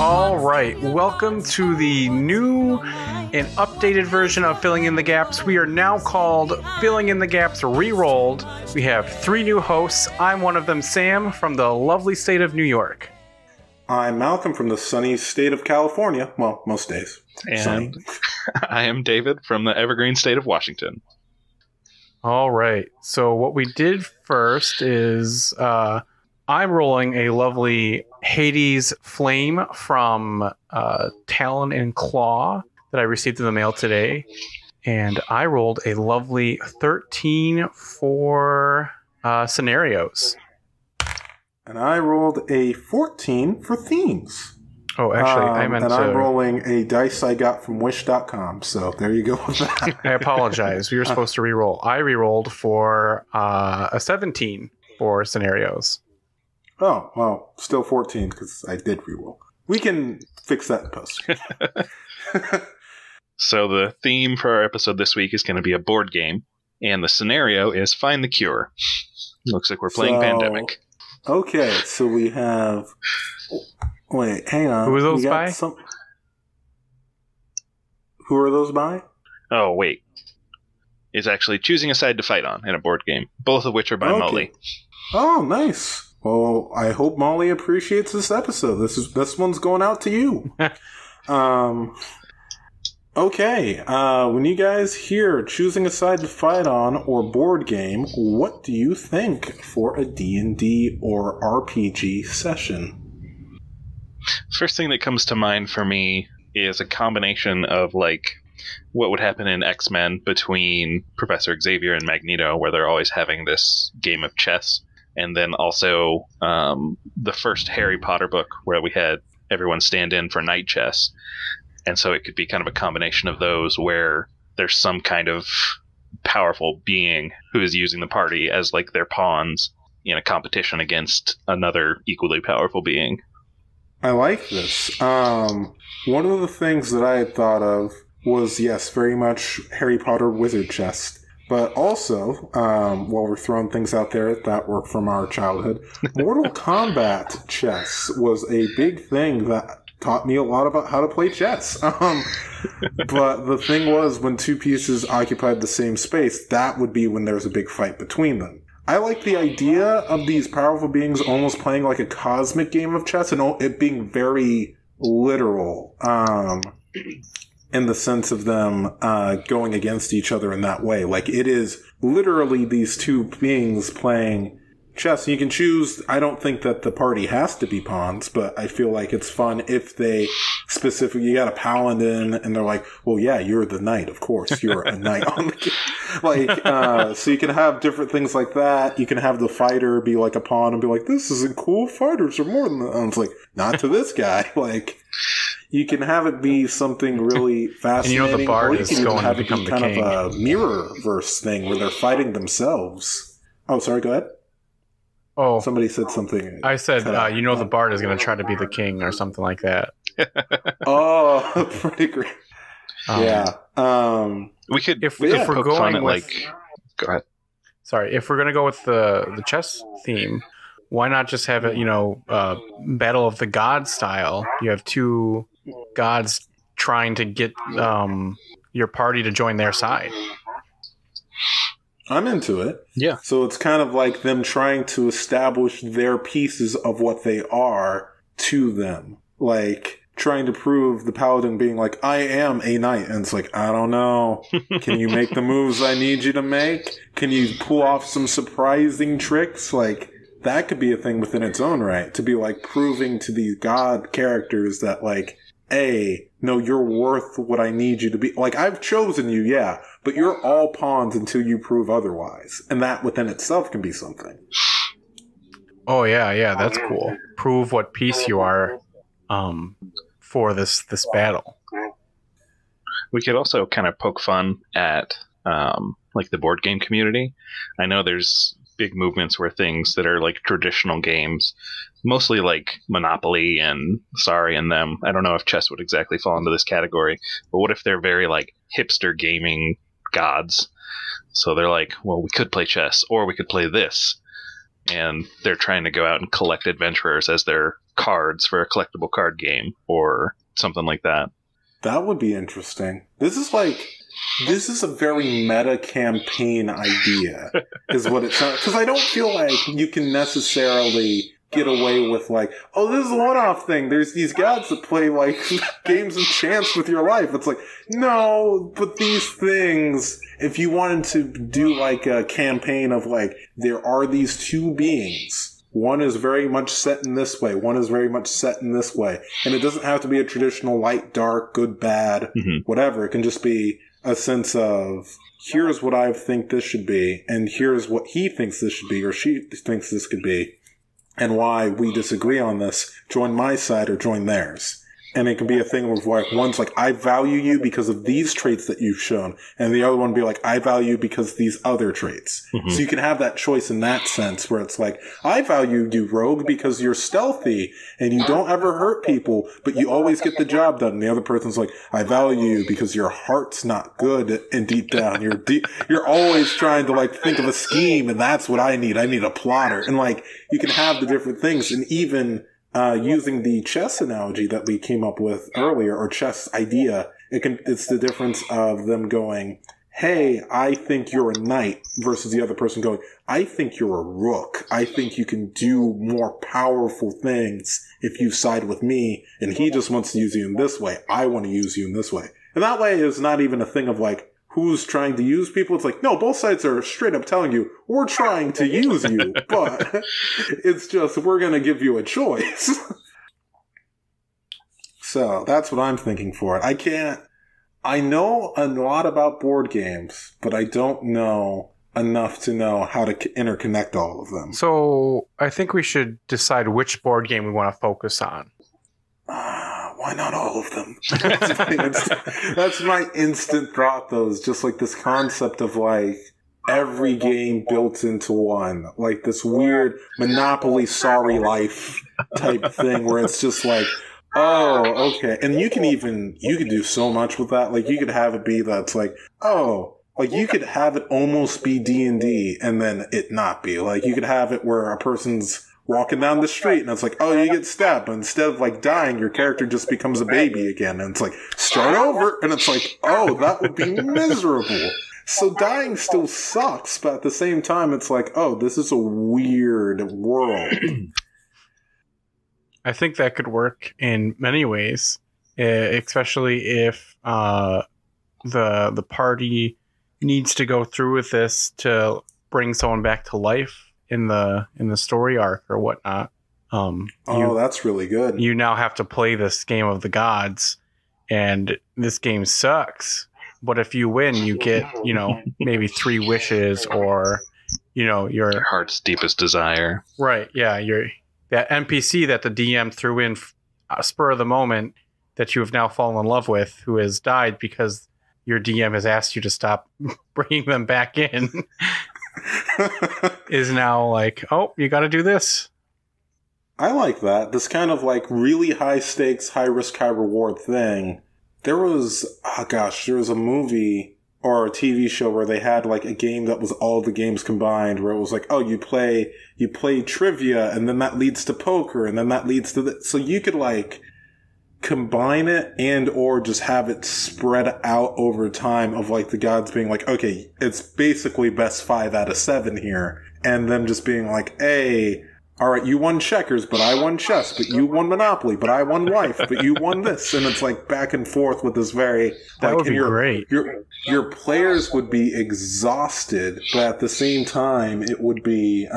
All right, welcome to the new and updated version of Filling in the Gaps. We are now called Filling in the Gaps Rerolled. We have 3 new hosts. I'm one of them, Sam, from the lovely state of New York. I'm Malcolm from the sunny state of California. Well, most days. And I am David from the evergreen state of Washington. All right, so what we did first is I'm rolling a lovely Hades Flame from Talon and Claw that I received in the mail today. And I rolled a lovely 13 for scenarios. And I rolled a 14 for themes. Oh, actually, I meant and I'm rolling a dice I got from Wish.com, so there you go with that. I apologize. We were supposed to reroll. I rerolled for a 17 for scenarios. Oh, well, still 14 because I did reroll. We can fix that in post. So the theme for our episode this week is going to be a board game, and the scenario is Find the Cure. Looks like we're playing Pandemic. Okay, so we have... Wait, hang on. Who are those by? Who are those by? Oh, wait. It's actually choosing a side to fight on in a board game, both of which are by Molly. Oh, nice. Well, I hope Molly appreciates this episode. This one's going out to you. Okay, when you guys hear choosing a side to fight on or board game, what do you think for a D&D or RPG session? First thing that comes to mind for me is a combination of, like, what would happen in X-Men between Professor Xavier and Magneto, where they're always having this game of chess, and then also the first Harry Potter book, where we had everyone stand in for night chess. And so it could be kind of a combination of those where there's some kind of powerful being who is using the party as, like, their pawns in a competition against another equally powerful being. I like this. One of the things that I had thought of was, yes, very much Harry Potter wizard chess. But also, while we're throwing things out there that were from our childhood, Mortal Kombat chess was a big thing that taught me a lot about how to play chess. But the thing was, when 2 pieces occupied the same space, that would be when there was a big fight between them. I like the idea of these powerful beings almost playing like a cosmic game of chess and it being very literal in the sense of them going against each other in that way. Like, it is literally these 2 beings playing chess. You can choose. I don't think that the party has to be pawns, but I feel like it's fun if they specifically, you got a paladin and they're like, well, yeah, you're the knight. Of course, you're a knight on the game. Like, so you can have different things like that. You can have the fighter be like a pawn and be like, this isn't cool. Fighters are more than that. And it's like, not to this guy. Like, you can have it be something really fascinating. And you know the bard is going to become the king. Kind of a mirror-verse thing where they're fighting themselves. Oh, sorry, go ahead. Oh, somebody said something. I said, the bard is going to try to be the king or something like that. Oh, pretty great. Yeah. We could if we're going with, go ahead. Sorry, if we're going to go with the chess theme, why not just have it, Battle of the Gods style? You have 2 gods trying to get your party to join their side. I'm into it. Yeah. So it's kind of like them trying to establish their pieces of what they are to them. Like, trying to prove the paladin being like, I am a knight. And it's like, I don't know. Can you make the moves I need you to make? Can you pull off some surprising tricks? Like, that could be a thing within its own right. To be, like, proving to these god characters that, like, no, you're worth what I need you to be. Like, I've chosen you, yeah, but you're all pawns until you prove otherwise. And that within itself can be something. Oh, yeah, that's cool. Prove what piece you are for this battle. We could also kind of poke fun at like the board game community. I know there's big movements where things that are like traditional games, mostly like Monopoly and Sorry and them. I don't know if chess would exactly fall into this category, but what if they're very like hipster gaming gods? So they're like, well, we could play chess, or we could play this. And they're trying to go out and collect adventurers as their cards for a collectible card game, or something like that. That would be interesting. This is a very meta campaign idea, is what it sounds. Because I don't feel like you can necessarily get away with like, oh, this is a one-off thing. There's these gods that play like games of chance with your life. It's like, no, but these things, if you wanted to do like a campaign of like, there are these two beings. One is very much set in this way. One is very much set in this way. And it doesn't have to be a traditional light, dark, good, bad, whatever. It can just be a sense of, here's what I think this should be, and here's what he thinks this should be, or she thinks this could be, and why we disagree on this. Join my side or join theirs. And it can be a thing where like, one's like, I value you because of these traits that you've shown. And the other one be like, I value you because of these other traits. So you can have that choice in that sense where it's like, I value you, rogue, because you're stealthy and you don't ever hurt people, but you always get the job done. And the other person's like, I value you because your heart's not good and deep down. You're always trying to like think of a scheme, and that's what I need. I need a plotter. And like, you can have the different things. And even using the chess analogy that we came up with earlier, or chess idea, it's the difference of them going, hey, I think you're a knight, versus the other person going, I think you're a rook. I think you can do more powerful things if you side with me, and he just wants to use you in this way. I want to use you in this way. And that way is not even a thing of like, who's trying to use people. It's like, no, both sides are straight up telling you, we're trying to use you, but it's just, we're going to give you a choice. So that's what I'm thinking for it. I know a lot about board games, but I don't know enough to know how to interconnect all of them. So I think we should decide which board game we want to focus on. Why not all of them? That's my instant thought, though, is just like this concept of like every game built into one. Like this weird Monopoly Sorry Life type thing where it's just like, oh, okay. And you can do so much with that. Like you could have it be that's like, oh, like you could have it almost be D&D and then it not be. Like you could have it where a person's walking down the street and it's like, oh, you get stabbed, but instead of like dying, your character just becomes a baby again, and it's like, start over, and it's like, oh, that would be miserable. So dying still sucks, but at the same time it's like, oh, this is a weird world. I think that could work in many ways, especially if the party needs to go through with this to bring someone back to life in the story arc or whatnot. That's really good. You now have to play this game of the gods, and this game sucks. But if you win, you get, maybe 3 wishes, or, your heart's deepest desire. Right. Yeah. That NPC that the DM threw in spur of the moment that you have now fallen in love with, who has died because your DM has asked you to stop bringing them back in. Is now like, oh, you got to do this. I like that. This kind of like really high stakes, high risk, high reward thing. There was a movie or a TV show where they had like a game that was all the games combined, where it was like, oh, you play trivia, and then that leads to poker, and then that leads to so you could like combine it and or just have it spread out over time of like the gods being like, okay, it's basically best 5 out of 7 here, and them just being like, hey, all right, you won checkers, but I won chess, but you won Monopoly, but I won life, but you won this, and it's like back and forth with this very that would be great. Your players would be exhausted, but at the same time it would be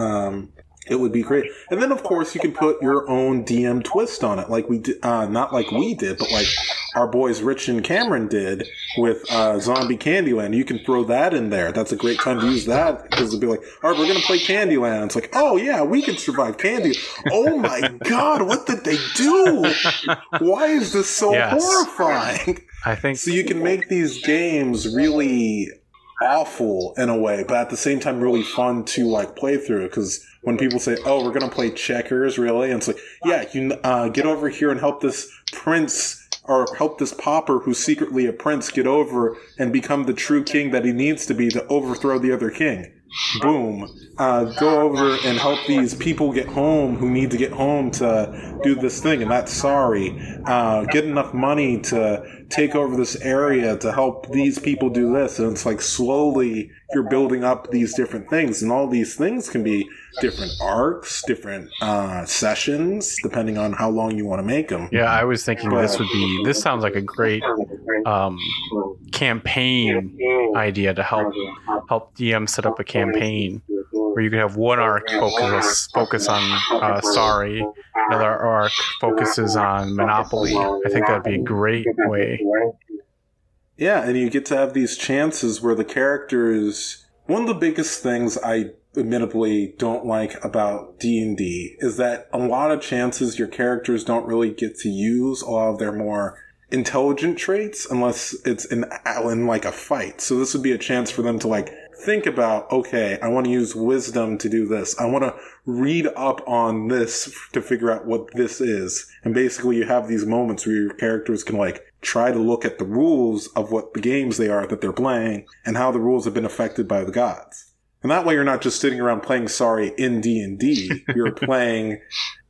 great. And then, of course, you can put your own DM twist on it, like we did, not like we did, but like our boys Rich and Cameron did with Zombie Candyland. You can throw that in there. That's a great time to use that, because it'll be like, all right, we're going to play Candyland. It's like, oh, yeah, we can survive Candy. Oh, my God, what did they do? Why is this so horrifying? I think so. You can make these games really awful in a way, but at the same time really fun to like play through, because when people say, oh, we're going to play checkers, really? And it's like, yeah, you get over here and help this prince or help this pauper who's secretly a prince get over and become the true king that he needs to be to overthrow the other king. Boom. Go over and help these people get home who need to get home to do this thing, and that's sorry. Get enough money to take over this area to help these people do this. And it's like slowly you're building up these different things, and all these things can be different arcs, different sessions, depending on how long you want to make them. Yeah, I was thinking this sounds like a great campaign idea to help DM set up a campaign where you could have one arc focus on sorry, another arc focuses on Monopoly. I think that'd be a great way. Yeah, and you get to have these chances where the characters... One of the biggest things I admittedly don't like about D&D is that a lot of chances your characters don't really get to use a lot of their more intelligent traits unless it's in like a fight. So this would be a chance for them to like think about, okay, I want to use wisdom to do this. I want to read up on this to figure out what this is. And basically you have these moments where your characters can like try to look at the rules of what the games they are that they're playing and how the rules have been affected by the gods. And that way you're not just sitting around playing sorry in D&D. You're playing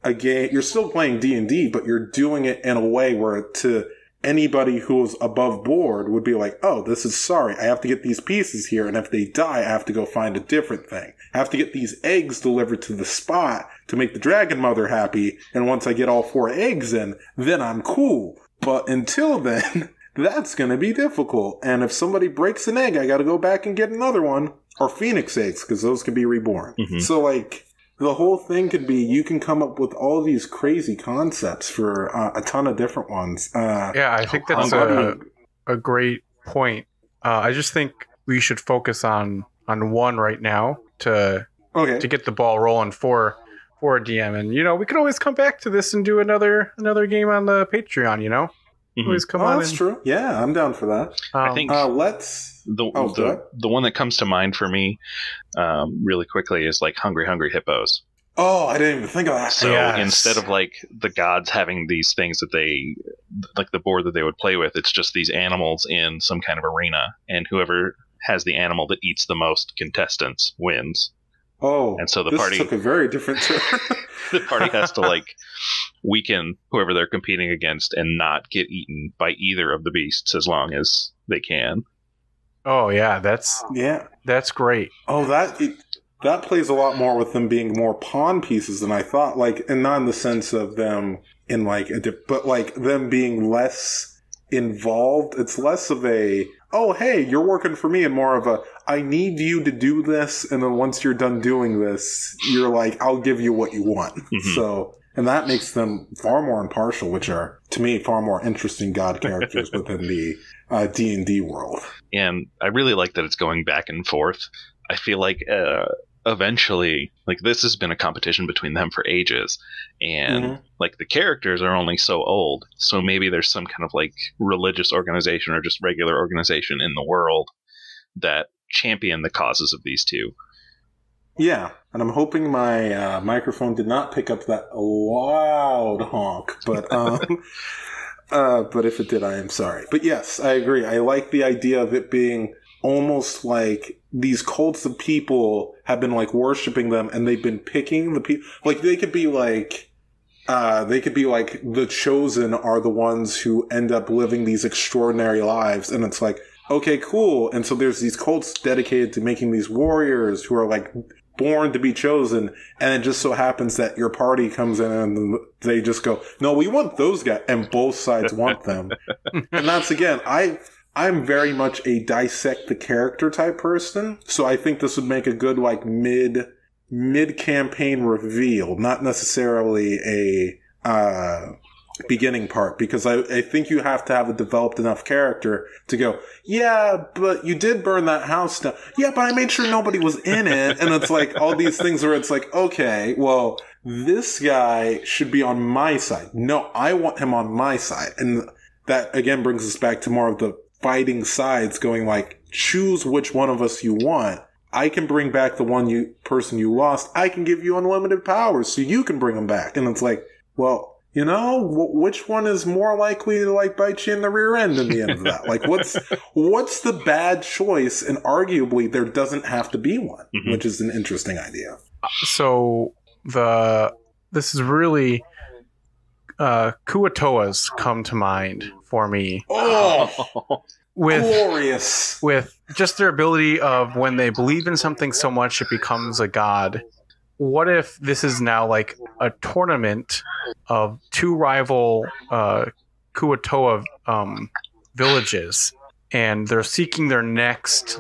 a game, you're still playing D&D, but you're doing it in a way where to anybody who's above board would be like, oh, this is sorry. I have to get these pieces here, and if they die, I have to go find a different thing. I have to get these eggs delivered to the spot to make the dragon mother happy, and once I get all 4 eggs in, then I'm cool. But until then, that's going to be difficult. And if somebody breaks an egg, I got to go back and get another one. Or phoenix eggs, because those can be reborn. Mm-hmm. So, like, the whole thing could be you can come up with all these crazy concepts for a ton of different ones. Yeah, I think that's a great point. I just think we should focus on one right now to get the ball rolling for a DM. And, we could always come back to this and do another game on the Patreon, Mm-hmm. Always come on. That's true. Yeah, I'm down for that. I think the one that comes to mind for me really quickly is like Hungry Hungry Hippos. Oh, I didn't even think of that. So instead of like the gods having these things that they, like the board that they would play with, it's just these animals in some kind of arena, and whoever has the animal that eats the most contestants wins. Oh, and so the this party took a very different turn. The party has to like weaken whoever they're competing against and not get eaten by either of the beasts as long as they can. Oh yeah, that's great. Oh, that plays a lot more with them being more pawn pieces than I thought. Like, and not in the sense of them in like but like them being less involved. It's less of a, oh hey, you're working for me, and more of a, I need you to do this, and then once you're done doing this, you're like, I'll give you what you want. Mm-hmm. So, and that makes them far more impartial, which are, to me, far more interesting god characters within the D&D world. And I really like that it's going back and forth. I feel like eventually, like, this has been a competition between them for ages, and like the characters are only so old, so maybe there's some kind of like religious organization or just regular organization in the world that champion the causes of these two. Yeah, and I'm hoping my microphone did not pick up that loud honk, but if it did, I am sorry. But yes, I agree. I like the idea of it being almost like these cults of people have been like worshiping them, and they've been picking the people. Like they could be like the chosen are the ones who end up living these extraordinary lives, and it's like, okay, cool. And so there's these cults dedicated to making these warriors who are like born to be chosen, and it just so happens that your party comes in and they just go, no, we want those guys, and both sides want them. And that's, again, I'm very much a dissect the character type person, so I think this would make a good like mid-campaign reveal, not necessarily a beginning part, because I think you have to have a developed enough character to go, yeah, but you did burn that house down. Yeah, but I made sure nobody was in it. And it's like all these things where it's like, okay, well, this guy should be on my side. No, I want him on my side. And that again brings us back to more of the fighting sides going like, choose which one of us you want. I can bring back the person you lost. I can give you unlimited powers so you can bring them back. And it's like, well, which one is more likely to like bite you in the rear end in the end of that? Like, what's the bad choice? And arguably, there doesn't have to be one, which is an interesting idea. So this is really Kuatoas come to mind for me. Oh, with glorious! With just their ability of when they believe in something so much it becomes a god. What if this is now like a tournament of two rival Kuatoa villages, and they're seeking their next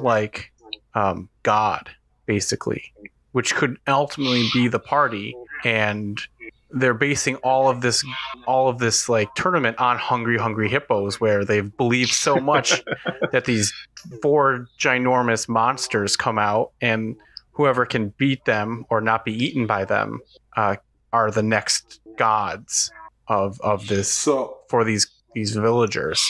god, basically, which could ultimately be the party, and they're basing all of this like tournament on hungry hippos, where they've believed so much that these 4 ginormous monsters come out, and whoever can beat them or not be eaten by them are the next gods of this. So for these villagers.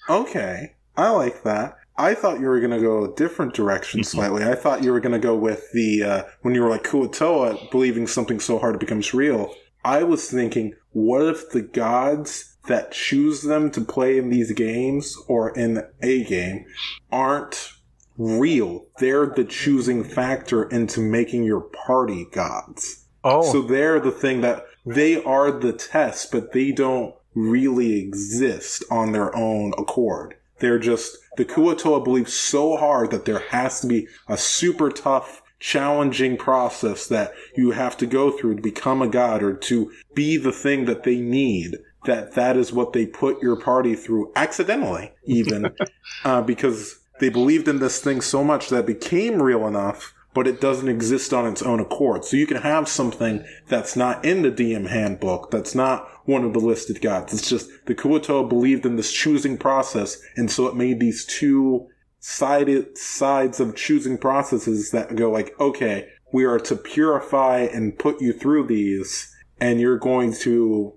Okay, I like that. I thought you were going to go a different direction slightly. I thought you were going to go with the when you were like Kuatoa believing something so hard it becomes real. I was thinking, what if the gods that choose them to play in these games or in a game aren't real? They're the choosing factor into making your party gods. Oh. So they're the thing that they are the test, but they don't really exist on their own accord. They're just, the Kuatoa believe so hard that there has to be a super tough, challenging process that you have to go through to become a god or to be the thing that they need. That is what they put your party through, accidentally even, because they believed in this thing so much that it became real enough, but it doesn't exist on its own accord. So you can have something that's not in the DM handbook, that's not one of the listed gods. It's just the Kuatoa believed in this choosing process, and so it made these two sides of choosing processes that go like, okay, we are to purify and put you through these, and you're going to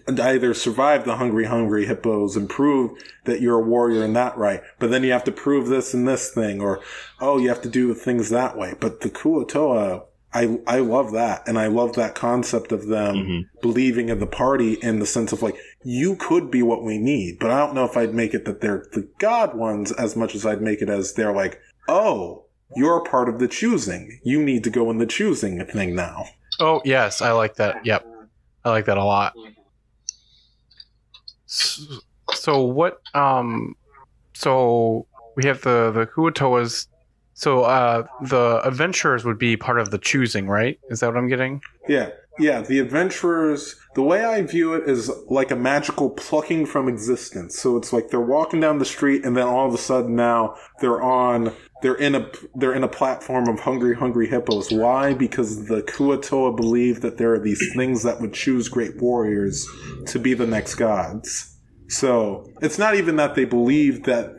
either survive the hungry hippos and prove that you're a warrior in that right, but then you have to prove this and this thing, or, oh, you have to do things that way. But the Kuatoa, I love that, and I love that concept of them believing in the party in the sense of like, you could be what we need, but I don't know if I'd make it that they're the god ones as much as I'd make it as they're like, oh, you're part of the choosing. You need to go in the choosing thing now. Oh, yes, I like that. Yep. I like that a lot. So what? So we have the Kuatoas. So the adventurers would be part of the choosing, right? Is that what I'm getting? Yeah. The adventurers. The way I view it is like a magical plucking from existence. So it's like they're walking down the street, and then all of a sudden now they're in a platform of hungry hippos. Why? Because the Kuatoa believe that there are these things that would choose great warriors to be the next gods. So it's not even that they believe that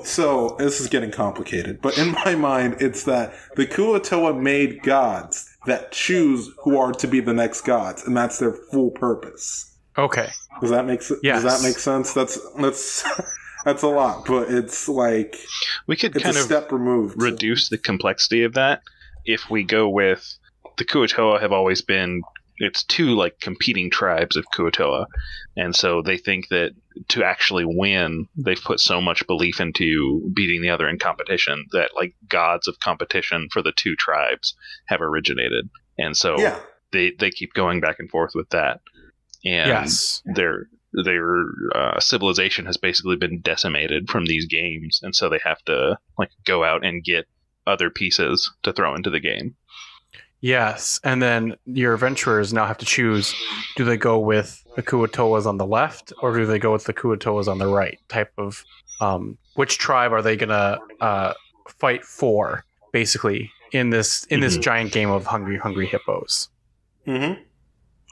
so this is getting complicated, but in my mind, it's that the Kuatoa made gods that choose who are to be the next gods, and that's their full purpose. Okay. Does that make sense? Yes. Does that make sense? That's a lot, but it's like we could it's kind a of step removed. Reduce the complexity of that if we go with the Kuatoa have always been. It's two like competing tribes of Kuatoa, and so they think that to actually win, they've put so much belief into beating the other in competition that like gods of competition for the two tribes have originated, and so they keep going back and forth with that, and their civilization has basically been decimated from these games, and so they have to like go out and get other pieces to throw into the game. Yes, and then your adventurers now have to choose, do they go with the Kuatoas on the left, or do they go with the Kuatoas on the right? Type of, which tribe are they going to fight for, basically, in this giant game of hungry hippos? Mm-hmm.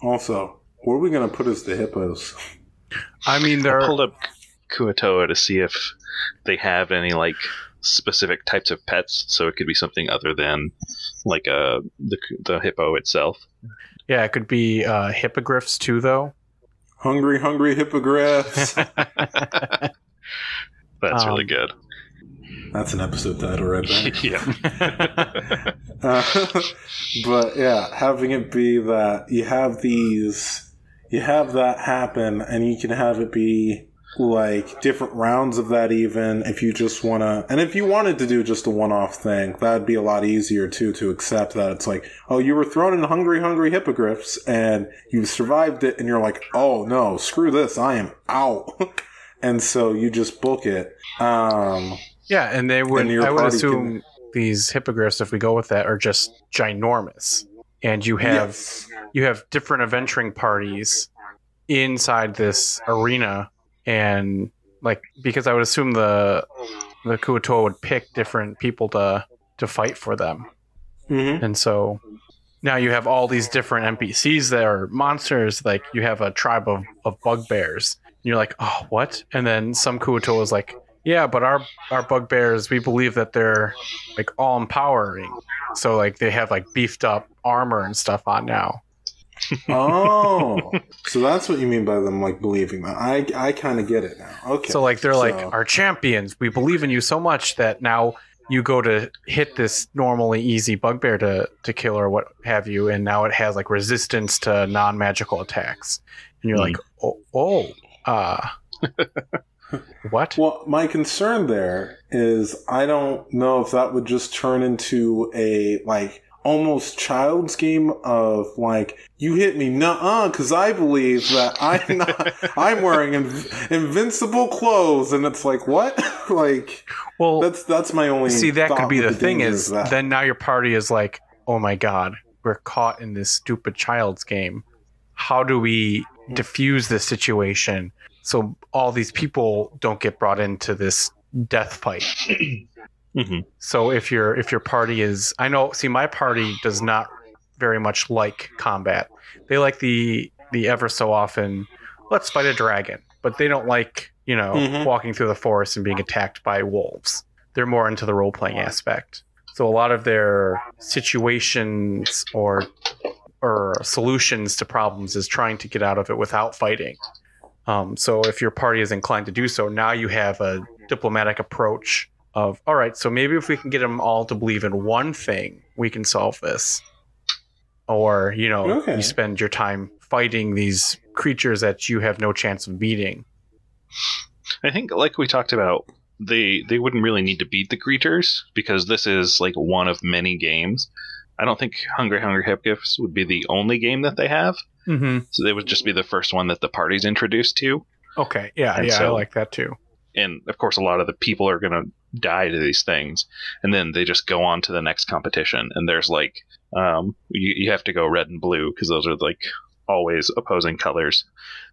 Also, where are we going to put as the hippos? I mean, I pulled up Kuatoa to see if they have any, like, specific types of pets, so it could be something other than like the hippo itself. Yeah, it could be hippogriffs too, though. Hungry hippogriffs. That's really good. That's an episode title right there. Yeah. But yeah, having it be that you have these you have that happen, and you can have it be like different rounds of that even if you just want to. And if you wanted to do just a one-off thing, that'd be a lot easier too to accept that it's like, oh, you were thrown in hungry hippogriffs and you survived it, and you're like, oh no, screw this, I am out. And so you just book it. Yeah, and I would assume these hippogriffs, if we go with that, are just ginormous. And you have different adventuring parties inside this arena. And like, because I would assume the Kuo-toa would pick different people to fight for them. Mm-hmm. And so now you have all these different NPCs that are monsters. Like, you have a tribe of bugbears. And you're like, oh, what? And then some Kuo-toa is like, yeah, but our bugbears, we believe that they're like all empowering. So like they have like beefed up armor and stuff on now. Oh, so that's what you mean by them like believing that. I kind of get it now. Okay. So like they're like, our champions, we believe in you so much that now you go to hit this normally easy bugbear to kill or what have you, and now it has like resistance to non-magical attacks. And you're like, what? Well, my concern there is I don't know if that would just turn into a like almost child's game of like, you hit me, nuh-uh, because I believe that I'm wearing invincible clothes, and it's like, what? Like, well, that's my only. See, that could be the thing is then now your party is like, oh my god, we're caught in this stupid child's game. How do we diffuse this situation so all these people don't get brought into this death fight? Mm-hmm. So if your party is, my party does not very much like combat. They like the ever so often, let's fight a dragon, but they don't like, walking through the forest and being attacked by wolves. They're more into the role playing aspect. So a lot of their situations or solutions to problems is trying to get out of it without fighting. So if your party is inclined to do so, now you have a diplomatic approach of, all right, so maybe if we can get them all to believe in one thing, we can solve this. Or, you spend your time fighting these creatures that you have no chance of beating. I think, like we talked about, they wouldn't really need to beat the creatures, because this is like one of many games. I don't think Hungry Hippogriffs would be the only game that they have. Mm-hmm. So they would just be the first one that the party's introduced to. Okay, I like that too. And, of course, a lot of the people are going to die to these things, and then they just go on to the next competition. And there's, like, you have to go red and blue, because those are, like, always opposing colors.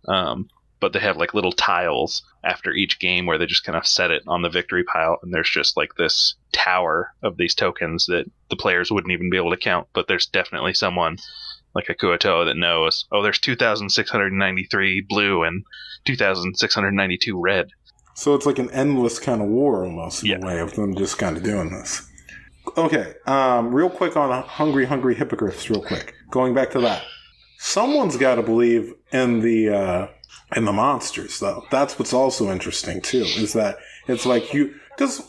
But they have, like, little tiles after each game where they just kind of set it on the victory pile, and there's just, like, this tower of these tokens that the players wouldn't even be able to count. But there's definitely someone like a Kuo-toa that knows, there's 2,693 blue and 2,692 red. So it's like an endless kind of war almost in a way of them just kind of doing this. Okay, real quick on Hungry Hippogriffs real quick. Going back to that. Someone's got to believe in the monsters, though. That's what's also interesting, too, is that it's like because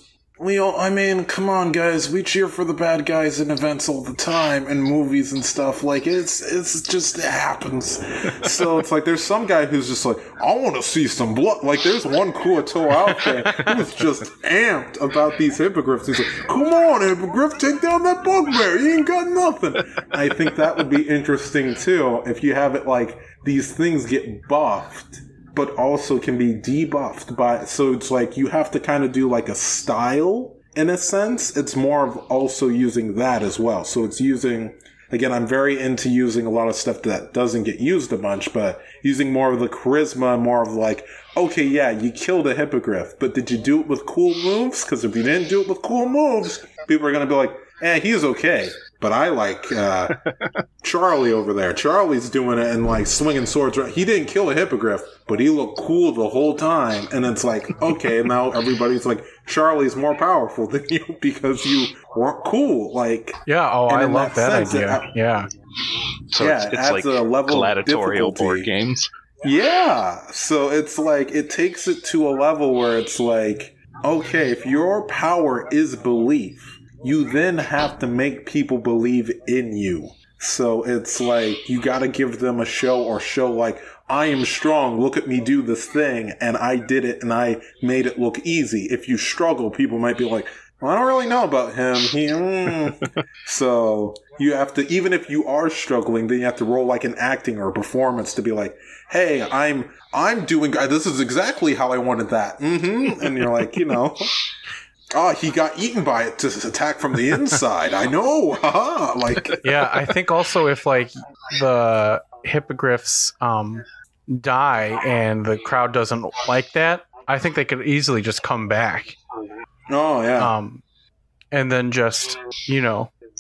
come on, guys, we cheer for the bad guys in events all the time and movies and stuff. Like, it happens. So it's like, there's some guy who's just like, I want to see some blood. Like, there's one Kuo-toa out there who's just amped about these hippogriffs. He's like, come on, hippogriff, take down that bugbear. You ain't got nothing. I think that would be interesting, too, if you have it like, these things get buffed, but also can be debuffed by, so it's like you have to kind of do like a style in a sense. It's more of also using that as well. So it's using, again, I'm very into using a lot of stuff that doesn't get used a bunch, but using more of the charisma, more of like, okay, yeah, you killed a hippogriff, but did you do it with cool moves? Because if you didn't do it with cool moves, people are going to be like, he's okay. But I like Charlie over there. Charlie's doing it and like swinging swords. He didn't kill a hippogriff, but he looked cool the whole time. And it's like, okay, now everybody's like, Charlie's more powerful than you because you weren't cool. Like, yeah, I love that idea. Yeah. So it's like a level gladiatorial board games. Yeah. So it's like, it takes it to a level where it's like, okay, if your power is belief, you then have to make people believe in you. So it's like, you got to give them a show, or show like, I am strong, look at me do this thing, and I did it, and I made it look easy. If you struggle, people might be like, well, I don't really know about him. So you have to, even if you are struggling, then you have to roll like an acting or a performance to be like, hey, I'm doing, this is exactly how I wanted that. And you're like, he got eaten by it to attack from the inside. I know. Like, yeah, I think also if like the hippogriffs die and the crowd doesn't like that, I think they could easily just come back. Oh yeah. And then just,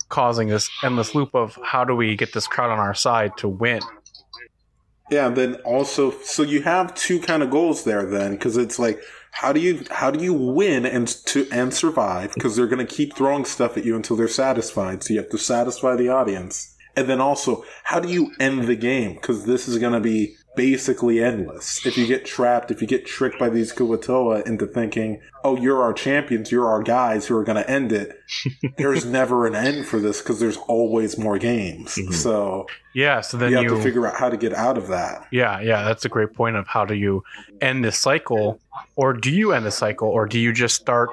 causing this endless loop of how do we get this crowd on our side to win? Yeah, then also, so you have two kind of goals there then, because it's like, how do you win and survive? Because they're going to keep throwing stuff at you until they're satisfied. So you have to satisfy the audience. And then also, how do you end the game? Because this is going to be basically endless. If you get trapped, if you get tricked by these Kuatoa into thinking, oh, you're our champions, you're our guys who are going to end it, there's never an end for this because there's always more games. So yeah, so then you have to figure out how to get out of that. Yeah, that's a great point of how do you end this cycle, or do you end the cycle, or do you just start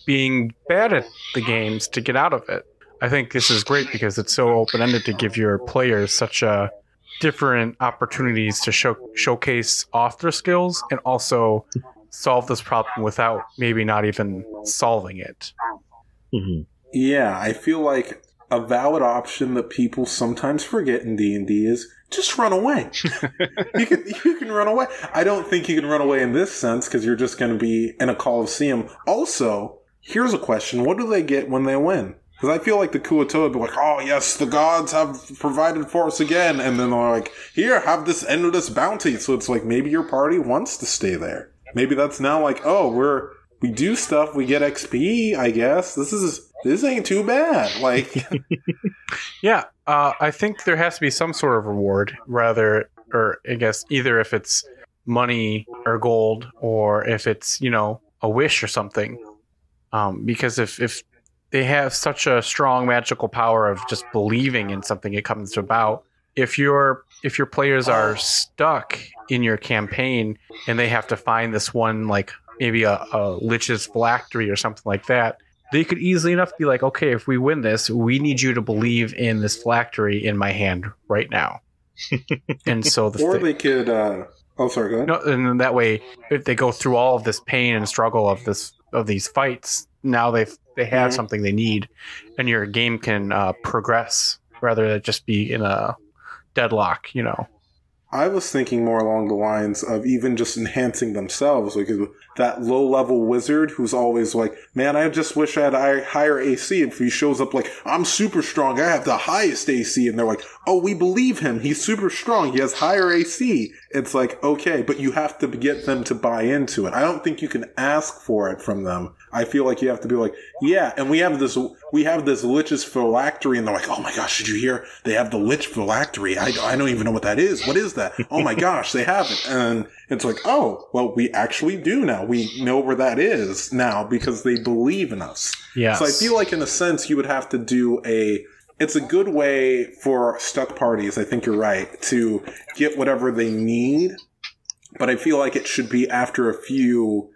being bad at the games to get out of it? I think this is great because it's so open-ended to give your players such a different opportunities to showcase off their skills and also solve this problem without maybe not even solving it. Yeah, I feel like a valid option that people sometimes forget in D&D is just run away. You can run away. I don't think you can run away in this sense because you're just going to be in a Coliseum. Also, here's a question. What do they get when they win? Because I feel like the Kuatoa would be like, oh, yes, the gods have provided for us again. And then they're like, here, have this endless bounty. So it's like, maybe your party wants to stay there. Maybe that's now like, oh, we do stuff, we get XP, I guess. This ain't too bad. Like, yeah, I think there has to be some sort of reward, or I guess either if it's money or gold, or if it's, a wish or something. Because if they have such a strong magical power of just believing in something it comes about. If your players are stuck in your campaign and they have to find this one, like maybe a lich's phylactery or something like that, they could easily enough be like, okay, if we win this, we need you to believe in this phylactery in my hand right now. And so they could. Oh, sorry. Go ahead. No, and then that way, if they go through all of this pain and struggle of these fights, now they have something they need, and your game can progress rather than just be in a deadlock. I was thinking more along the lines of even just enhancing themselves, like that low-level wizard who's always like, man, I just wish I had higher AC. If he shows up like, I'm super strong, I have the highest AC, and they're like, oh, we believe him, he's super strong, he has higher AC. It's like, okay, but you have to get them to buy into it. I don't think you can ask for it from them. I feel like you have to be like, yeah, and we have this lich's phylactery, and they're like, oh my gosh, did you hear? They have the lich phylactery. I don't even know what that is. What is that? Oh my gosh, they have it. And it's like, oh, well, we actually do now. We know where that is now because they believe in us. Yes. So I feel like in a sense you would have to do it's a good way for stuck parties, I think you're right, to get whatever they need. But I feel like it should be after a few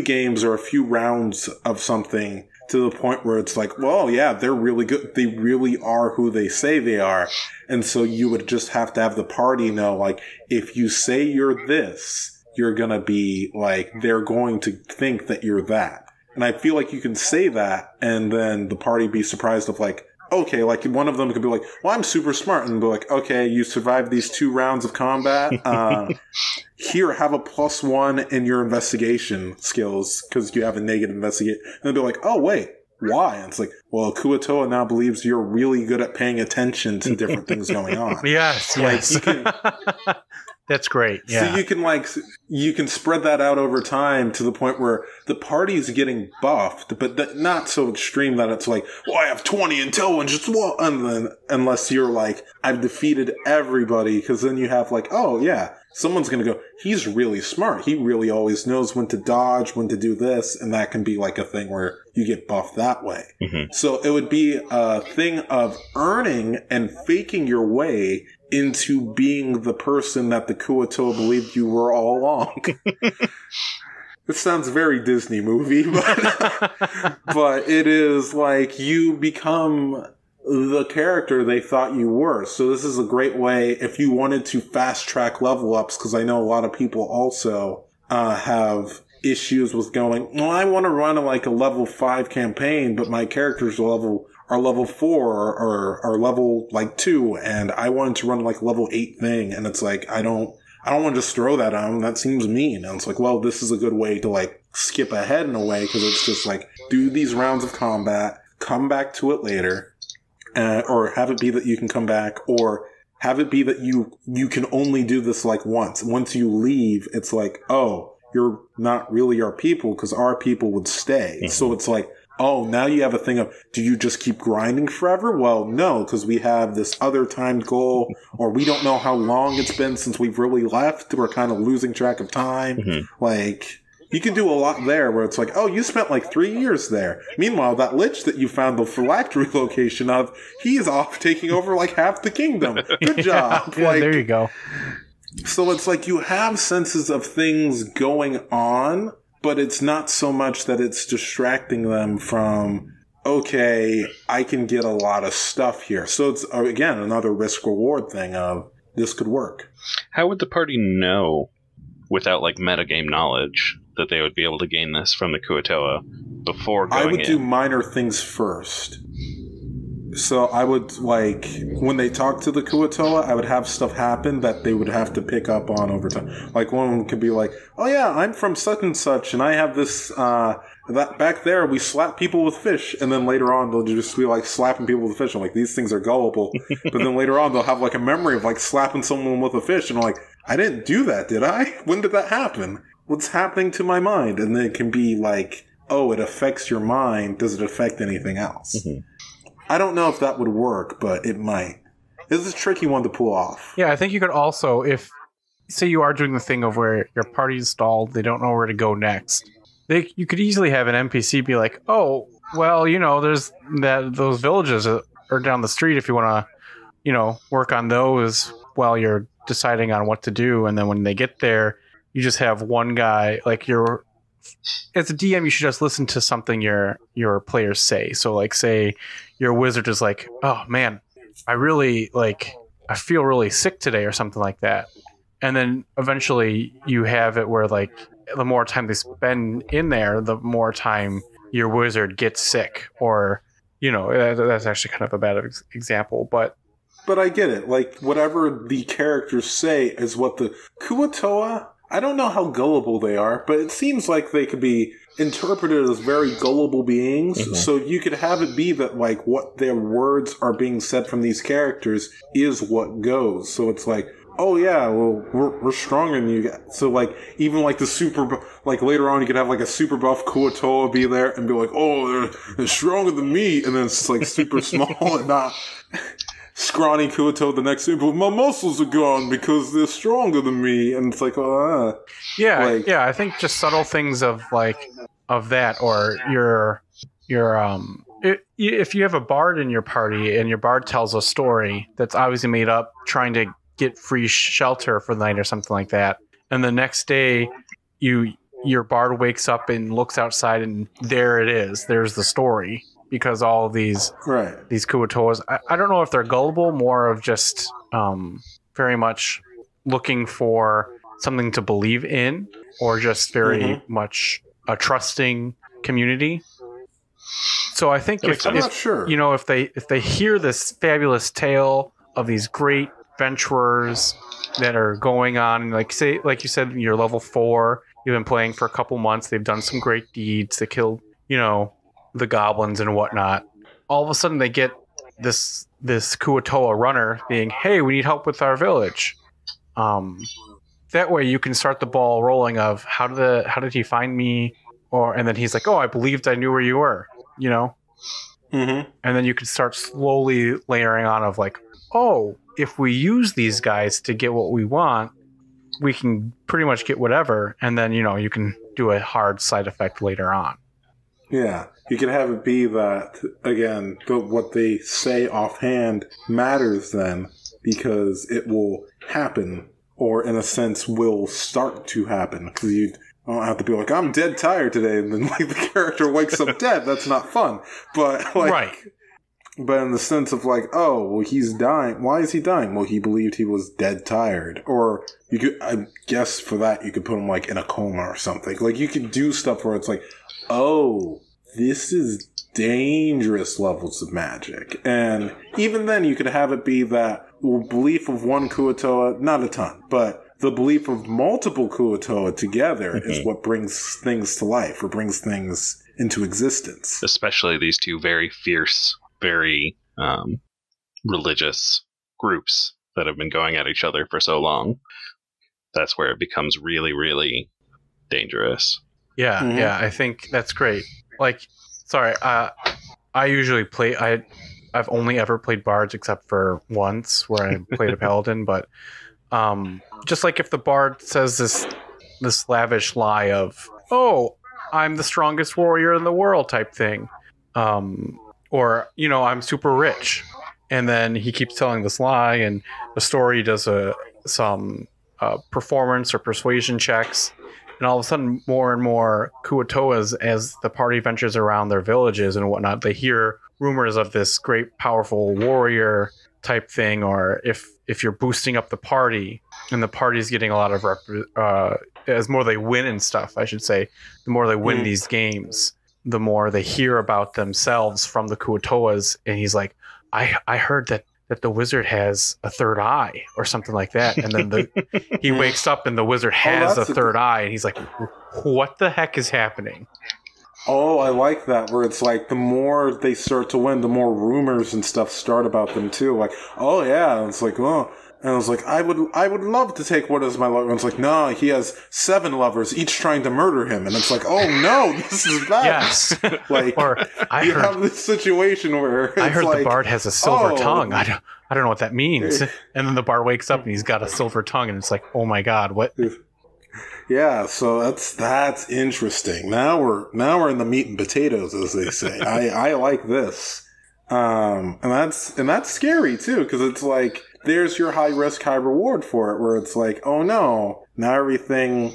games or a few rounds of something, to the point where it's like, well, yeah, they're really good. They really are who they say they are. And so you would just have to have the party know, like, if you say you're this, you're going to be like, they're going to think that you're that. And I feel like you can say that and then the party be surprised of like, okay, like one of them could be like, well, I'm super smart, and be like, okay, you survived these 2 rounds of combat. Here, have a +1 in your investigation skills because you have a negative investigate. And they'll be like, oh, wait, why? And it's like, well, Kuatoa now believes you're really good at paying attention to different things going on. Yes, like, yes. That's great. Yeah. So you can spread that out over time to the point where the party's getting buffed, but not so extreme that it's like, well, I have 20 intelligence, and then unless you're like, I've defeated everybody, because then you have like, oh yeah, someone's gonna go, he's really smart. He really always knows when to dodge, when to do this, and that can be like a thing where you get buffed that way. Mm-hmm. So it would be a thing of earning and faking your way into being the person that the Kuo-toa believed you were all along. This sounds very Disney movie, but it is like you become the character they thought you were. So this is a great way if you wanted to fast track level ups, because I know a lot of people also have issues with going, well, I want to run like a level 5 campaign, but my character's level 4 or level like 2, and I wanted to run like level 8 thing, and it's like I don't want to just throw that on. That seems mean. And it's like, well, this is a good way to like skip ahead in a way, because it's just like do these rounds of combat, come back to it later, or have it be that you can come back, or have it be that you can only do this like once. Once you leave, it's like, oh, you're not really our people, because our people would stay. Mm-hmm. So it's like, oh, now you have a thing of, do you just keep grinding forever? Well, no, because we have this other timed goal, or we don't know how long it's been since we've really left. We're kind of losing track of time. Mm-hmm. Like, you can do a lot there where it's like, oh, you spent like 3 years there. Meanwhile, that lich that you found the phylactery location of, he's off taking over like half the kingdom. Good job. Yeah, like, there you go. So it's like you have senses of things going on, but it's not so much that it's distracting them from, okay, I can get a lot of stuff here. So it's, again, another risk-reward thing of, this could work. How would the party know, without like metagame knowledge, that they would be able to gain this from the Kuo-toa before going in? I would do minor things first. So I would, like, when they talk to the Kuo-toa, I would have stuff happen that they would have to pick up on over time. Like, one could be like, oh yeah, I'm from such and such, and I have this, that back there, we slap people with fish. And then later on, they'll just be, like, slapping people with fish. I'm like, these things are gullible. But then later on, they'll have, like, a memory of, like, slapping someone with a fish. And I'm like, I didn't do that, did I? When did that happen? What's happening to my mind? And then it can be like, oh, it affects your mind. Does it affect anything else? Mm-hmm. I don't know if that would work, but it might. It's a tricky one to pull off. Yeah, I think you could also, if, say you are doing the thing of where your party's stalled, they don't know where to go next. You could easily have an NPC be like, oh, well, you know, there's those villages are down the street if you want to, you know, work on those while you're deciding on what to do. And then when they get there, you just have one guy, like as a DM, you should just listen to something your players say. So like, say your wizard is like, oh man, I feel really sick today or something like that. And then eventually you have it where like the more time they spend in there, the more time your wizard gets sick, or, you know, that's actually kind of a bad example, but I get it. Like, whatever the characters say is what the Kuo-toa, I don't know how gullible they are, but it seems like they could be interpreted as very gullible beings. Mm-hmm. So you could have it be that, like, what their words are being said from these characters is what goes. So it's like, oh yeah, well, we're stronger than you guys. So like, even like like later on you could have like a super buff Kuo-toa be there and be like, oh, they're stronger than me. And then it's like super small and not scrawny Kuo-toa the next day, but my muscles are gone because they're stronger than me. And it's like, yeah, like, yeah. I think just subtle things of that, or if you have a bard in your party and your bard tells a story that's obviously made up, trying to get free shelter for the night or something like that, and the next day your bard wakes up and looks outside and there it is. There's the story. Because all of these Kuo-toas, I don't know if they're gullible, more of just very much looking for something to believe in, or just very much a trusting community. So I think if they hear this fabulous tale of these great adventurers that are going on, like you said, you're level 4, you've been playing for a couple months, they've done some great deeds, they killed, you know, the goblins and whatnot. All of a sudden they get this Kuo-toa runner being, hey, we need help with our village. that way you can start the ball rolling of how did he find me, and then he's like, oh, I believed I knew where you were, you know. Mm-hmm. And then you can start slowly layering on of like, oh, if we use these guys to get what we want, we can pretty much get whatever. And then, you can do a hard side effect later on. Yeah. You can have it be that, again, what they say offhand matters then because it will happen, or in a sense will start to happen. Because you don't have to be like, I'm dead tired today, and then like the character wakes up dead. That's not fun. But like, right. But in the sense of like, oh, well, he's dying. Why is he dying? Well, he believed he was dead tired. Or you could, I guess for that, you could put him like in a coma or something. Like you could do stuff where it's like, oh, this is dangerous levels of magic. And even then you could have it be that belief of one Kuo-toa, not a ton, but the belief of multiple Kuo-toa together is what brings things to life or brings things into existence. Especially these two very fierce, very religious groups that have been going at each other for so long. That's where it becomes really, really dangerous. Yeah, yeah, I think that's great. Like, sorry, I usually play. I've only ever played bards except for once where I played a paladin. But just like if the bard says this lavish lie of, "Oh, I'm the strongest warrior in the world" type thing, or I'm super rich, and then he keeps telling this lie, and the story does some performance or persuasion checks. And all of a sudden, more and more Kuo-toas, as the party ventures around their villages and whatnot, they hear rumors of this great, powerful warrior type thing. Or if you're boosting up the party, and the party's getting a lot of as more they win and stuff, I should say, the more they win these games, the more they hear about themselves from the Kuo-toas. And he's like, I heard that the wizard has a third eye or something like that. And then he wakes up and the wizard has a third eye. And he's like, what the heck is happening? Oh, I like that, where it's like the more they start to win, the more rumors and stuff start about them too. Like, oh yeah, and it's like, oh, and I was like, I would love to take one as my lover. And it's like, no, he has 7 lovers, each trying to murder him. And it's like, oh no, this is bad. Yes. Like, or you have this situation where it's I heard like, the bard has a silver tongue. I don't know what that means. And then the bard wakes up and he's got a silver tongue, and it's like, oh my god, what? Yeah, so that's interesting. Now we're in the meat and potatoes, as they say. I like this, and that's scary too, because it's like there's your high risk, high reward for it, where it's like, oh no, now everything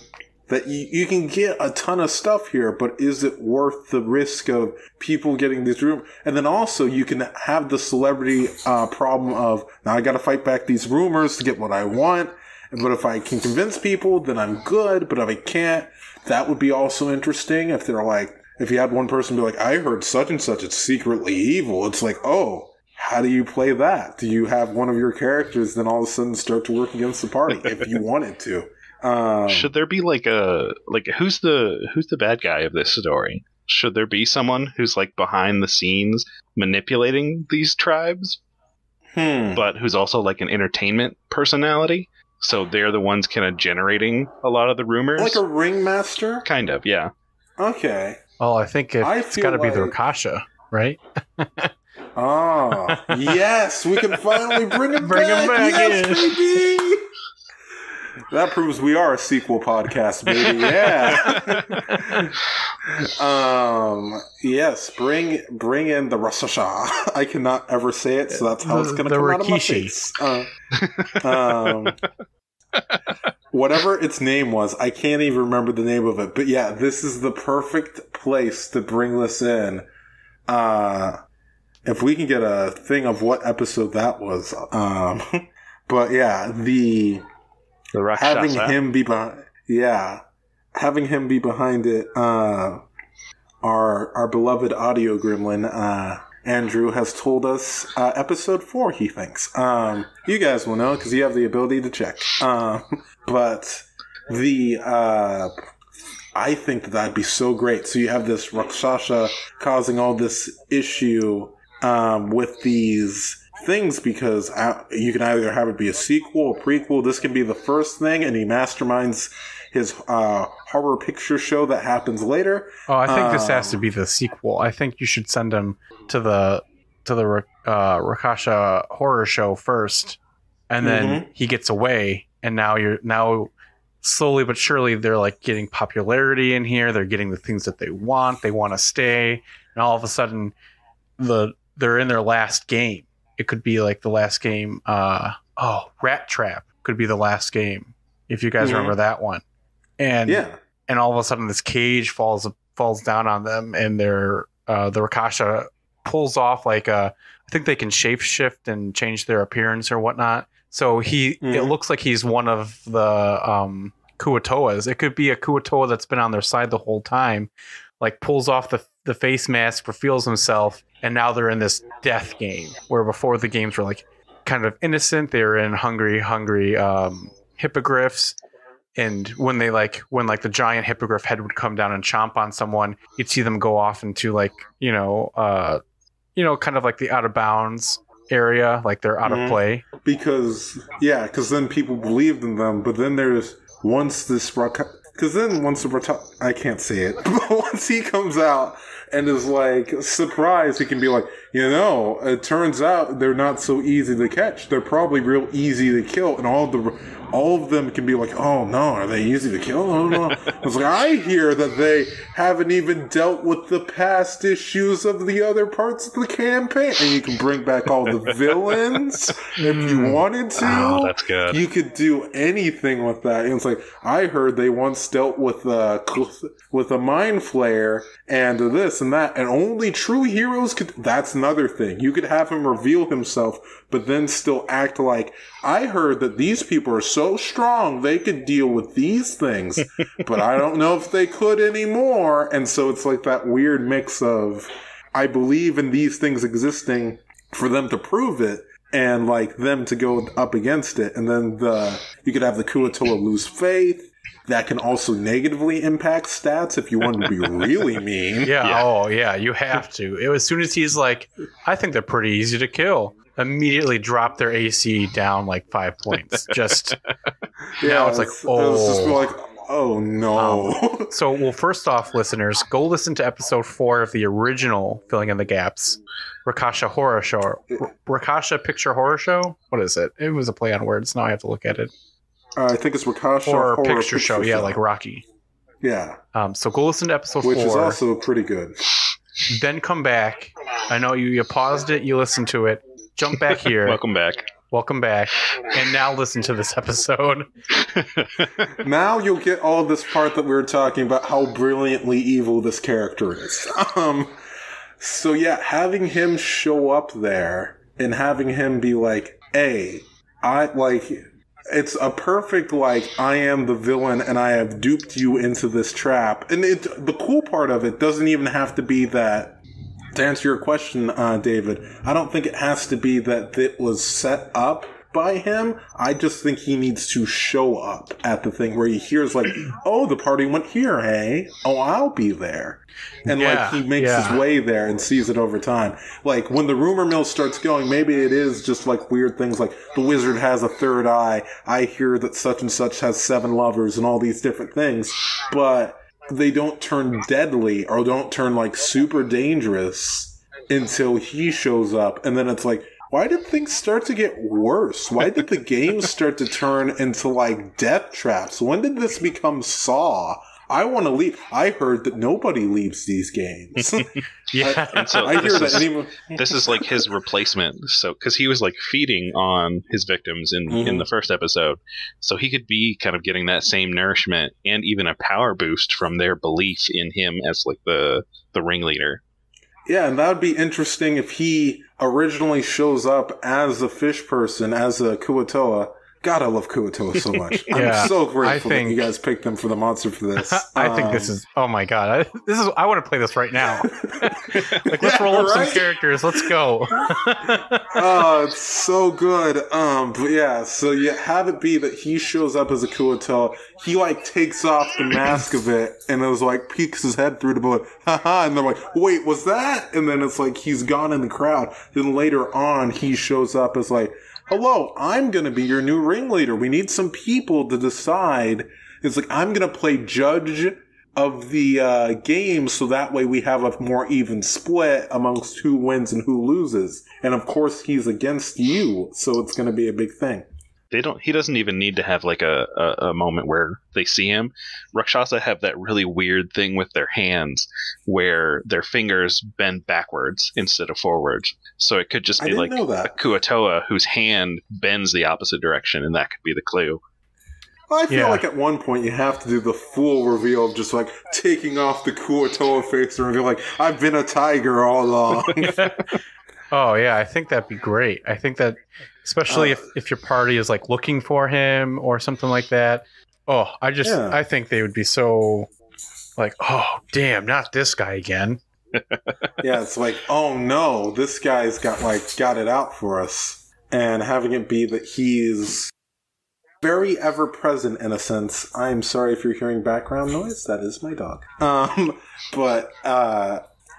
that you can get a ton of stuff here, but is it worth the risk of people getting these rumors? And then also you can have the celebrity problem of, now I got to fight back these rumors to get what I want. But if I can convince people, then I'm good. But if I can't, that would be also interesting. If they're like, if you had one person be like, I heard such and such, it's secretly evil. It's like, oh, how do you play that? Do you have one of your characters then all of a sudden start to work against the party if you wanted to? Should there be who's the bad guy of this story? Should there be someone who's like behind the scenes manipulating these tribes, but who's also like an entertainment personality? So they're the ones kind of generating a lot of the rumors. Like a ringmaster? Kind of, yeah. Okay. Well, I think it's got to be the Rakasha, right? Oh, yes! We can finally bring him back! Yes, in. baby! That proves we are a sequel podcast, baby. Yeah. Yes, bring in the Rasasha. I cannot ever say it, so that's how it's going to come out of my face. Whatever its name was, I can't even remember the name of it. But yeah, this is the perfect place to bring this in. If we can get a thing of what episode that was. But yeah, the having him be behind, having him be behind it. Our beloved audio gremlin, Andrew, has told us episode 4. He thinks you guys will know because you have the ability to check. But I think that'd be so great. So you have this Rakshasha causing all this issue with these things because you can either have it be a sequel, a prequel. This can be the first thing, and he masterminds his horror picture show that happens later. Oh, I think this has to be the sequel. I think you should send him to the Rakasha horror show first, and then he gets away, and now slowly but surely they're like getting popularity in here. They're getting the things that they want. They want to stay, and all of a sudden, they're in their last game. It could be like the last game. Rat Trap could be the last game if you guys remember that one. And all of a sudden this cage falls down on them, and the Rakasha pulls off like I think they can shapeshift and change their appearance or whatnot. So it looks like he's one of the Kuatoas. It could be a Kuatoa that's been on their side the whole time, like pulls off the face mask, reveals himself, and now they're in this death game where before the games were like kind of innocent. They were in hungry hippogriffs. And when the giant hippogriff head would come down and chomp on someone, you'd see them go off into like, kind of like the out of bounds area, like they're out of play. Because then people believed in them, but then once I can't say it, but once he comes out and is like surprised, he can be like, it turns out they're not so easy to catch. They're probably real easy to kill, and all of them can be like, oh no, are they easy to kill? Oh no. It's like, I hear that they haven't even dealt with the past issues of the other parts of the campaign. And you can bring back all the villains if you wanted to. Oh, that's good. You could do anything with that. And it's like, I heard they once dealt with a mind flayer and this and that, and only true heroes could. That's another thing. You could have him reveal himself, but then still act like, I heard that these people are so strong they could deal with these things, but I don't know if they could anymore. And so it's like that weird mix of, I believe in these things existing for them to prove it, and like them to go up against it. And then you could have the Kuatoa lose faith. That can also negatively impact stats if you want to be really mean. Yeah. Oh, yeah. You have to. As soon as he's like, I think they're pretty easy to kill, immediately drop their AC down like 5 points. Just now it's like, oh no. So, first off, listeners, go listen to episode 4 of the original Filling in the Gaps, Rakasha Horror Show. Rakasha Picture Horror Show? What is it? It was a play on words. Now I have to look at it. I think it's Rakasha Horror Picture Show. Yeah, like Rocky. Yeah. So go listen to episode 4. Which is also pretty good. Then come back. I know you paused it, you listened to it. Jump back here. Welcome back. And now listen to this episode. Now you'll get all this part that we were talking about, how brilliantly evil this character is. So yeah, having him show up there and having him be like, hey, it's a perfect, I am the villain and I have duped you into this trap. And the cool part of it doesn't even have to be that, to answer your question, David, I don't think it has to be that it was set up by him. I just think he needs to show up at the thing where he hears oh, the party went here, hey? Oh, I'll be there. And he makes his way there and sees it over time. When the rumor mill starts going, maybe it is just weird things like the wizard has a third eye. I hear that such and such has 7 lovers and all these different things. But they don't turn deadly or don't turn super dangerous until he shows up. And then it's why did things start to get worse? Why did the games start to turn into death traps? When did this become Saw? I want to leave. I heard that nobody leaves these games. Yeah. And so I hear that anyone. This is his replacement. So, because he was feeding on his victims in the first episode, so he could be kind of getting that same nourishment and even a power boost from their belief in him as the ringleader. Yeah, and that would be interesting if he originally shows up as a fish person, as a Kuatoa, God, I love Kuotoa so much. Yeah, I'm so grateful that think- you guys picked them for the monster for this. I think this is. Oh my god! I want to play this right now. Like, let's roll up some characters. Let's go. Oh, it's so good. But yeah, so you have it be that he shows up as a Kuotoa. He like takes off the mask of it, and it was like peeks his head through the bullet. Haha! And they're like, "Wait, was that?" And then it's like he's gone in the crowd. Then later on, he shows up as like, "Hello, I'm going to be your new ringleader. We need some people to decide." It's like, I'm going to play judge of the game, so that way we have a more even split amongst who wins and who loses. And of course, he's against you, so it's going to be a big thing. He doesn't even need to have like a moment where they see him. Rakshasa have that really weird thing with their hands where their fingers bend backwards instead of forwards. So it could just be like a Kuotoa whose hand bends the opposite direction, and that could be the clue. I feel like at one point you have to do the full reveal of just like taking off the Kuotoa face and reveal like, I've been a tiger all along. Oh yeah, I think that'd be great. I think that, especially if your party is like looking for him or something like that. Oh, I think they would be so like, oh damn, not this guy again. Yeah, it's like, oh no, this guy's got it out for us, and having it be that he's very ever present in a sense. I'm sorry if you're hearing background noise. That is my dog. But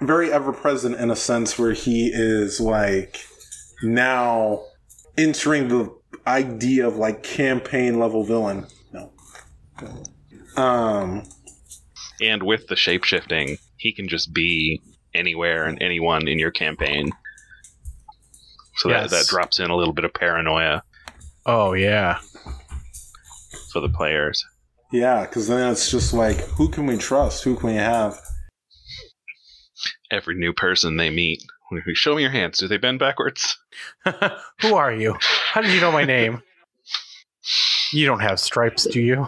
very ever present in a sense where he is like now entering the idea of like campaign level villain. No. And with the shape-shifting, he can just be anywhere and anyone in your campaign. So that drops in a little bit of paranoia. Oh, yeah. For the players. Yeah, because then it's just like, who can we trust? Who can we have? Every new person they meet. Show me your hands. Do they bend backwards? Who are you? How did you know my name? You don't have stripes, do you?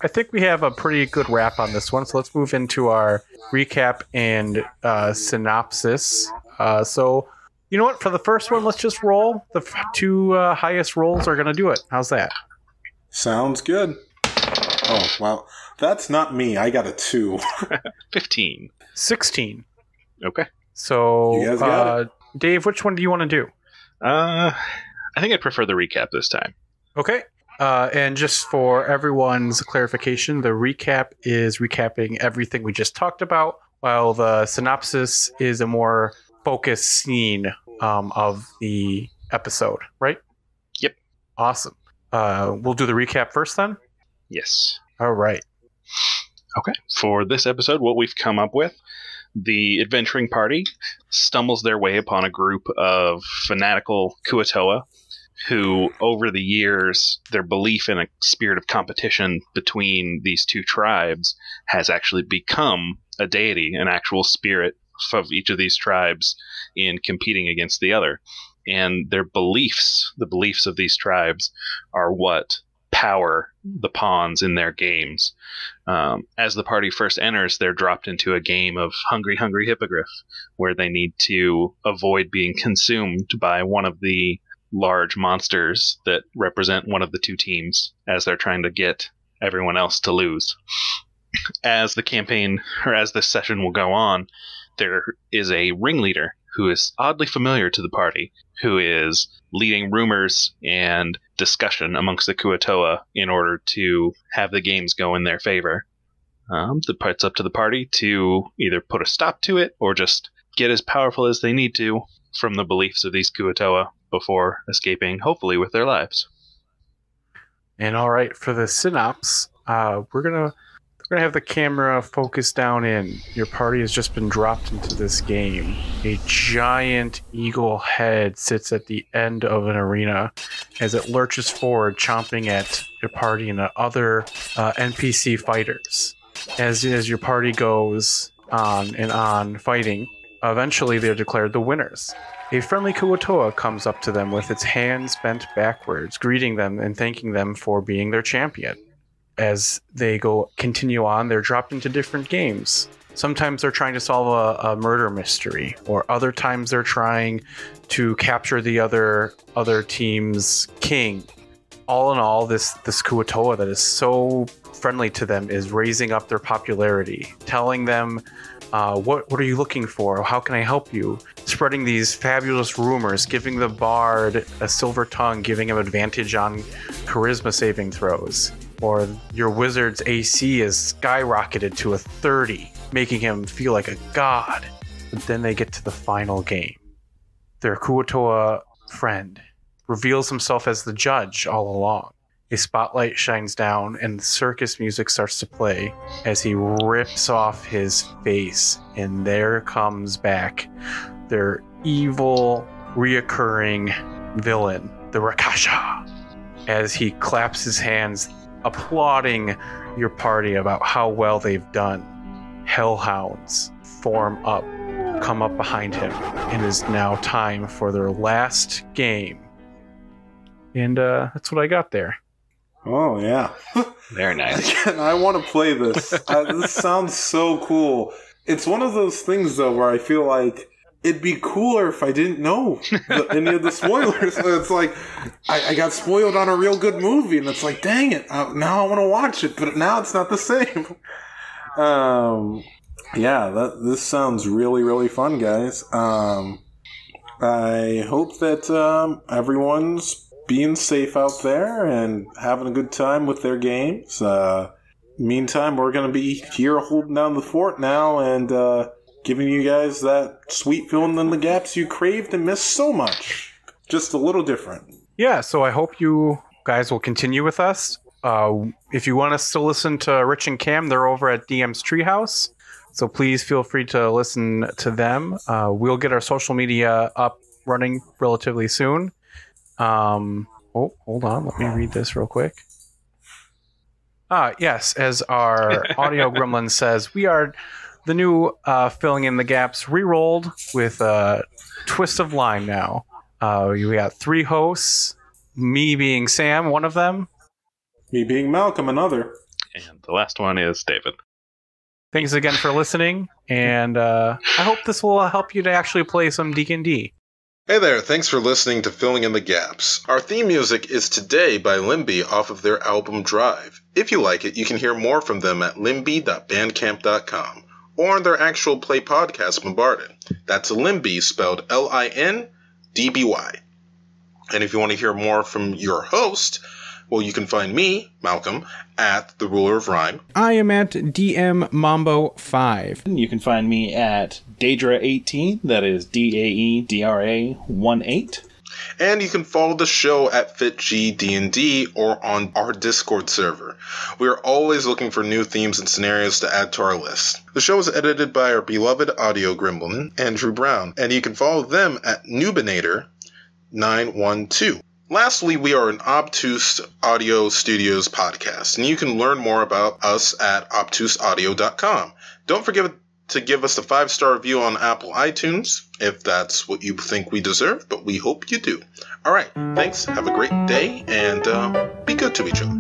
I think we have a pretty good wrap on this one, so let's move into our recap and synopsis. So, you know what? For the first one, let's just roll. The two highest rolls are going to do it. How's that? Sounds good. Oh, well, that's not me. I got a 2. 15. 16. Okay. So, you guys got it. Dave, which one do you want to do? I think I'd prefer the recap this time. Okay. And just for everyone's clarification, the recap is recapping everything we just talked about, while the synopsis is a more focused scene of the episode, right? Yep. Awesome. We'll do the recap first then? Yes. All right. Okay. For this episode, what we've come up with, the adventuring party stumbles their way upon a group of fanatical Kuotoa who, over the years, their belief in a spirit of competition between these two tribes has actually become a deity, an actual spirit of each of these tribes in competing against the other. And their beliefs, the beliefs of these tribes, are what power the pawns in their games. As the party first enters, they're dropped into a game of Hungry Hungry Hippogriff, where they need to avoid being consumed by one of the large monsters that represent one of the two teams as they're trying to get everyone else to lose. As the campaign, or as this session will go on, there is a ringleader who is oddly familiar to the party, who is leading rumors and discussion amongst the Kuotoa in order to have the games go in their favor. It's up to the party to either put a stop to it or just get as powerful as they need to from the beliefs of these Kuotoa before escaping, hopefully, with their lives. And all right, for the synopsis, we're gonna have the camera focus down in. Your party has just been dropped into this game. A giant eagle head sits at the end of an arena as it lurches forward, chomping at your party and other NPC fighters. As your party goes on and on fighting, eventually they're declared the winners. A friendly Kuotoa comes up to them with its hands bent backwards, greeting them and thanking them for being their champion. As they continue on, they're dropped into different games. Sometimes they're trying to solve a murder mystery, or other times they're trying to capture the other team's king. All in all, this Kuo-toa that is so friendly to them is raising up their popularity, telling them, what are you looking for? How can I help you? Spreading these fabulous rumors, giving the bard a silver tongue, giving him advantage on charisma saving throws. Or your wizard's AC is skyrocketed to a 30, making him feel like a god. But then they get to the final game. Their Kuo-toa friend reveals himself as the judge all along. A spotlight shines down and the circus music starts to play as he rips off his face. And there comes back their evil, reoccurring villain, the Rakasha, as he claps his hands, applauding your party about how well they've done. Hellhounds come up behind him, and it is now time for their last game. And that's what I got there. Oh, yeah. Very nice. Again, I want to play this. This sounds so cool. It's one of those things, though, where I feel like it'd be cooler if I didn't know any of the spoilers. It's like, I got spoiled on a real good movie, and it's like, dang it, now I want to watch it, but now it's not the same. This sounds really, really fun, guys. I hope that everyone's being safe out there and having a good time with their games. Meantime, we're going to be here holding down the fort now and giving you guys that sweet filling in the gaps you craved and missed so much. Just a little different. Yeah, so I hope you guys will continue with us. If you want us to listen to Rich and Cam, they're over at DM's Treehouse. So please feel free to listen to them. We'll get our social media up running relatively soon. Hold on. Let me read this real quick. Yes, as our audio gremlin says, we are the new Filling in the Gaps re-rolled with a twist of lime now. We got 3 hosts, me being Sam, one of them. Me being Malcolm, another. And the last one is David. Thanks again for listening, and I hope this will help you to actually play some D&D. Hey there, thanks for listening to Filling in the Gaps. Our theme music is Today by Limby off of their album Drive. If you like it, you can hear more from them at limby.bandcamp.com or on their actual play podcast, Bombarded. That's Limby, spelled L-I-N-D-B-Y. And if you want to hear more from your host, well, you can find me, Malcolm, at The Ruler of Rhyme. I am at DM Mambo 5. You can find me at Daedra18, that is DAEDRA18. And you can follow the show at FitGDND or on our Discord server. We are always looking for new themes and scenarios to add to our list. The show is edited by our beloved audio gremlin, Andrew Brown, and you can follow them at Nubinator912. Lastly, we are an Obtuse Audio Studios podcast, and you can learn more about us at obtuseaudio.com. Don't forget to give us a 5-star review on Apple iTunes, if that's what you think we deserve, but we hope you do. All right, thanks, have a great day, and be good to each other.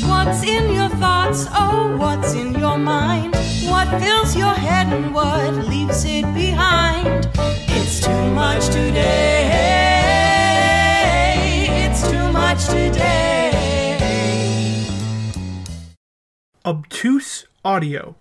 What's in your thoughts? Oh, what's in your mind? What fills your head and what leaves it behind? It's too much today. It's too much today. Obtuse Audio.